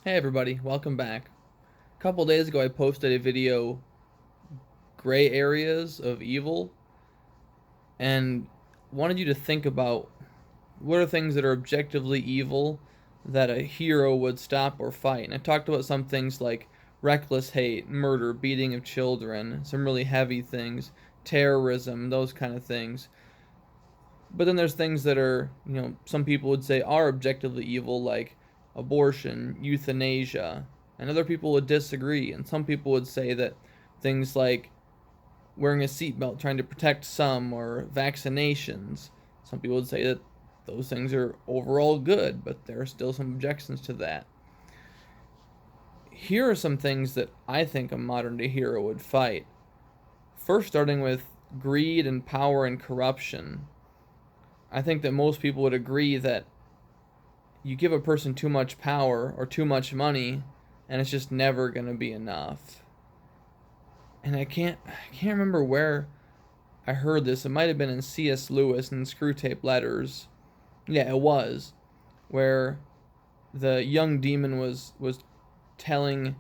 Hey everybody, welcome back. A couple days ago I posted a video, Gray Areas of Evil, and wanted you to think about what are things that are objectively evil that a hero would stop or fight. And I talked about some things like reckless hate, murder, beating of children, some really heavy things, terrorism, those kind of things. But then there's things that are, some people would say are objectively evil, like abortion, euthanasia, and other people would disagree. And some people would say that things like wearing a seatbelt, trying to protect some, or vaccinations, some people would say that those things are overall good, but there are still some objections to that. Here are some things that I think a modern day hero would fight. First, starting with greed and power and corruption. I think that most people would agree that you give a person too much power or too much money and it's just never going to be enough. And I can't remember where I heard this. It might have been in C.S. Lewis and Screwtape Letters. Yeah, it was, where the young demon was telling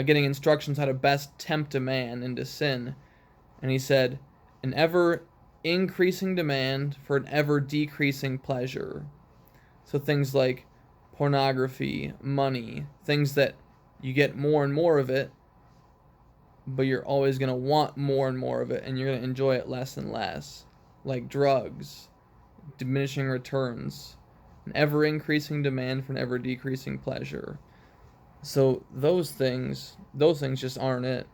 getting instructions how to best tempt a man into sin, and he said, an ever increasing demand for an ever decreasing pleasure. So things like pornography, money, things that you get more and more of it, but you're always going to want more and more of it, and you're going to enjoy it less and less. Like drugs, diminishing returns, an ever increasing demand for an ever decreasing pleasure. So those things just aren't it.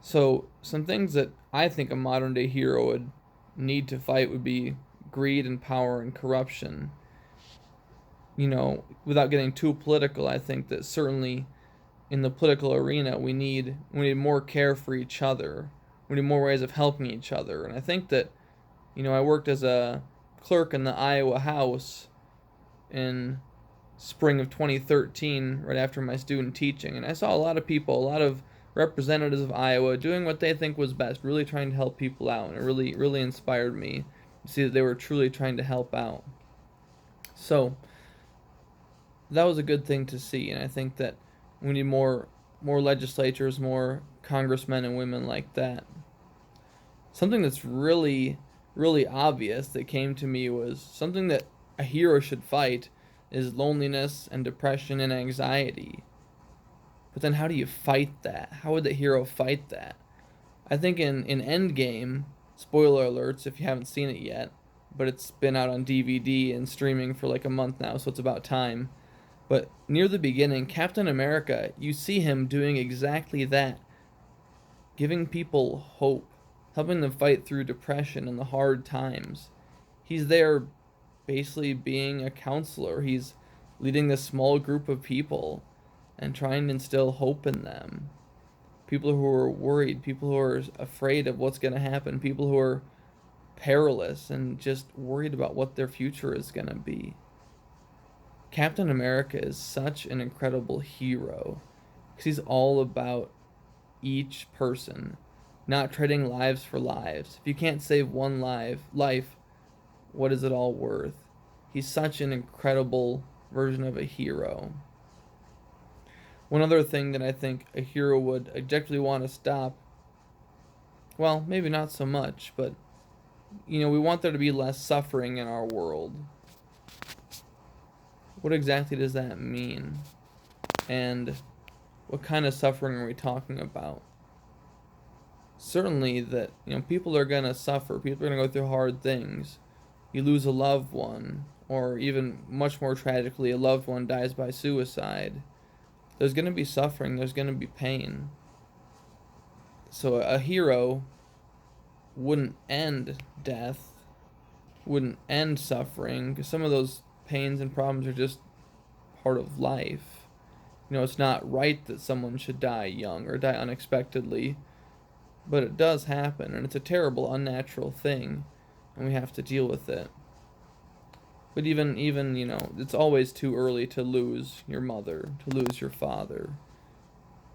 So some things that I think a modern day hero would need to fight would be greed and power and corruption. Without getting too political, I think that certainly in the political arena we need more care for each other. We need more ways of helping each other. And I think that, I worked as a clerk in the Iowa House in spring of 2013, right after my student teaching, and I saw a lot of people, a lot of representatives of Iowa doing what they think was best, really trying to help people out, and it really inspired me to see that they were truly trying to help out. So that was a good thing to see, and I think that we need more legislatures, more congressmen and women like that. Something that's really obvious that came to me was something that a hero should fight is loneliness and depression and anxiety. But then how do you fight that? How would the hero fight that? I think in Endgame, spoiler alerts if you haven't seen it yet, but it's been out on DVD and streaming for like a month now, so it's about time. But near the beginning, Captain America, you see him doing exactly that, giving people hope, helping them fight through depression and the hard times. He's there basically being a counselor. He's leading this small group of people and trying to instill hope in them. People who are worried, people who are afraid of what's going to happen, people who are perilous and just worried about what their future is going to be. Captain America is such an incredible hero because he's all about each person, not trading lives for lives. If you can't save one life, what is it all worth? He's such an incredible version of a hero. One other thing that I think a hero would objectively want to stop, well, maybe not so much, but we want there to be less suffering in our world. What exactly does that mean? And what kind of suffering are we talking about? Certainly that, people are going to suffer, people are going to go through hard things. You lose a loved one, or even much more tragically, a loved one dies by suicide. There's going to be suffering, there's going to be pain. So a hero wouldn't end death, wouldn't end suffering, because some of those pains and problems are just part of life. It's not right that someone should die young or die unexpectedly, but it does happen, and it's a terrible, unnatural thing, and we have to deal with it. But even it's always too early to lose your mother, to lose your father.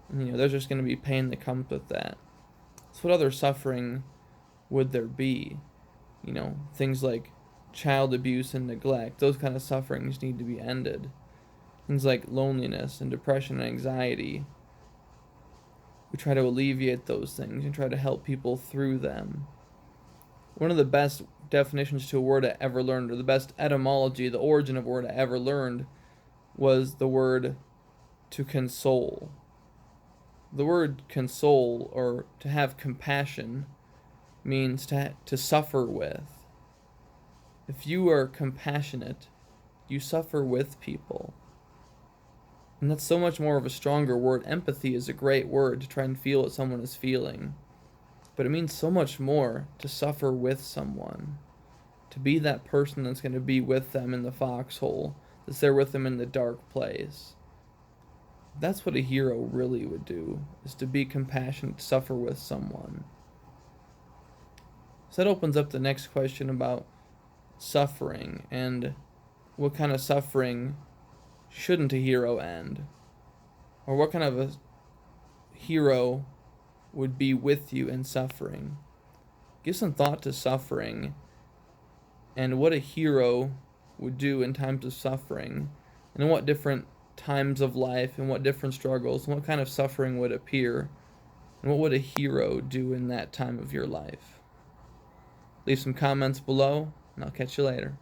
And, there's just going to be pain that comes with that. So what other suffering would there be? Things like child abuse and neglect. Those kind of sufferings need to be ended. things like loneliness and depression and anxiety. We try to alleviate those things and try to help people through them. One of the best definitions to a word I ever learned, or the best etymology, the origin of a word I ever learned, was the word to console. The word console, or to have compassion, means to suffer with. If you are compassionate, you suffer with people. And that's so much more of a stronger word. Empathy is a great word to try and feel what someone is feeling. But it means so much more to suffer with someone. To be that person that's going to be with them in the foxhole, that's there with them in the dark place. That's what a hero really would do, is to be compassionate, to suffer with someone. So that opens up the next question about suffering, and what kind of suffering shouldn't a hero end? Or what kind of a hero would be with you in suffering? Give some thought to suffering and what a hero would do in times of suffering, and in what different times of life and what different struggles and what kind of suffering would appear, and what would a hero do in that time of your life. Leave some comments below, and I'll catch you later.